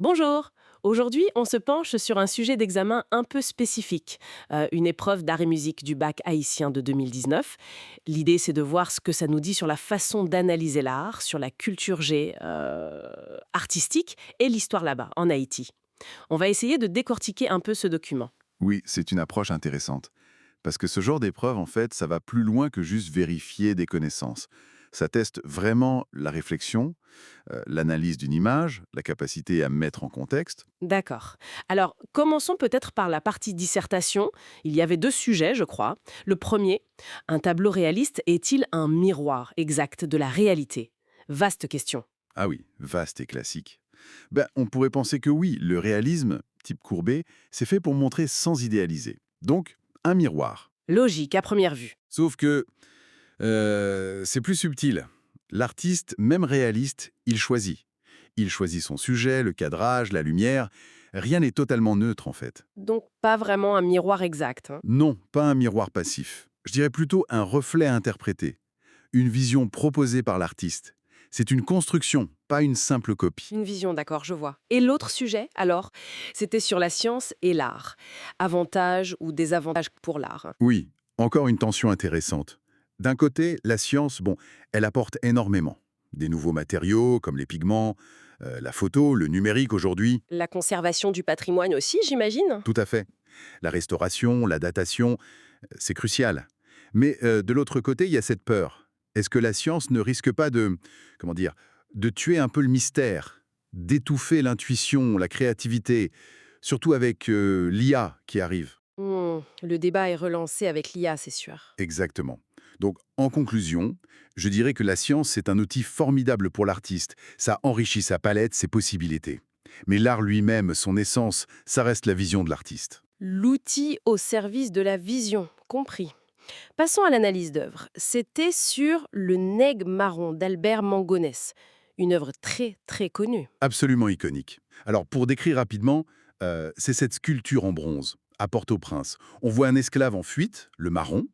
Bonjour. Aujourd'hui, on se penche sur un sujet d'examen un peu spécifique, une épreuve d'art et musique du bac haïtien de 2019. L'idée, c'est de voir ce que ça nous dit sur la façon d'analyser l'art, sur la culture G artistique et l'histoire là-bas, en Haïti. On va essayer de décortiquer un peu ce document. Oui, c'est une approche intéressante. Parce que ce genre d'épreuve, en fait, ça va plus loin que juste vérifier des connaissances. Ça teste vraiment la réflexion, l'analyse d'une image, la capacité à mettre en contexte. D'accord. Alors, commençons peut-être par la partie dissertation. Il y avait deux sujets, je crois. Le premier, un tableau réaliste est-il un miroir exact de la réalité? Vaste question. Ah oui, vaste et classique. Ben, on pourrait penser que oui, le réalisme, type Courbet, c'est fait pour montrer sans idéaliser. Donc, un miroir. Logique à première vue. Sauf que c'est plus subtil. L'artiste, même réaliste, il choisit. Il choisit son sujet, le cadrage, la lumière. Rien n'est totalement neutre, en fait. Donc pas vraiment un miroir exact, hein. Non, pas un miroir passif. Je dirais plutôt un reflet interprété. Une vision proposée par l'artiste. C'est une construction, pas une simple copie. Une vision, d'accord, je vois. Et l'autre sujet, alors, c'était sur la science et l'art. Avantages ou désavantages pour l'art, hein. Oui, encore une tension intéressante. D'un côté, la science, bon, elle apporte énormément. Des nouveaux matériaux, comme les pigments, la photo, le numérique aujourd'hui. La conservation du patrimoine aussi, j'imagine. Tout à fait. La restauration, la datation, c'est crucial. Mais de l'autre côté, il y a cette peur. Est-ce que la science ne risque pas de, comment dire, de tuer un peu le mystère, d'étouffer l'intuition, la créativité, surtout avec l'IA qui arrive? Le débat est relancé avec l'IA, c'est sûr. Exactement. Donc, en conclusion, je dirais que la science, c'est un outil formidable pour l'artiste. Ça enrichit sa palette, ses possibilités. Mais l'art lui-même, son essence, ça reste la vision de l'artiste. L'outil au service de la vision, compris. Passons à l'analyse d'œuvre. C'était sur le Nègre marron d'Albert Mangonès, une œuvre très très connue. Absolument iconique. Alors, pour décrire rapidement, c'est cette sculpture en bronze, à Port-au-Prince. On voit un esclave en fuite, le marron.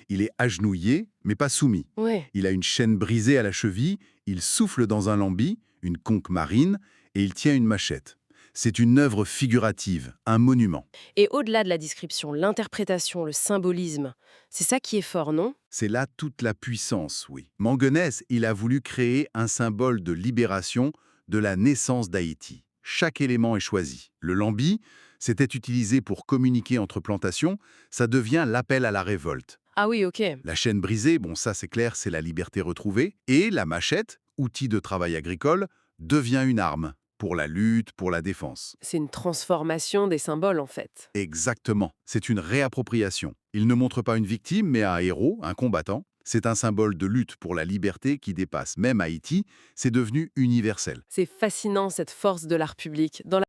Il est agenouillé, mais pas soumis. Ouais. Il a une chaîne brisée à la cheville, il souffle dans un lambi, une conque marine, et il tient une machette. C'est une œuvre figurative, un monument. Et au-delà de la description, l'interprétation, le symbolisme, c'est ça qui est fort, non? C'est là toute la puissance, oui. Mangonès, il a voulu créer un symbole de libération, de la naissance d'Haïti. Chaque élément est choisi. Le lambi, c'était utilisé pour communiquer entre plantations, ça devient l'appel à la révolte. Ah oui, ok. La chaîne brisée, bon ça c'est clair, c'est la liberté retrouvée. Et la machette, outil de travail agricole, devient une arme pour la lutte, pour la défense. C'est une transformation des symboles, en fait. Exactement, c'est une réappropriation. Il ne montre pas une victime, mais un héros, un combattant. C'est un symbole de lutte pour la liberté qui dépasse même Haïti, c'est devenu universel. C'est fascinant, cette force de l'art public. Dans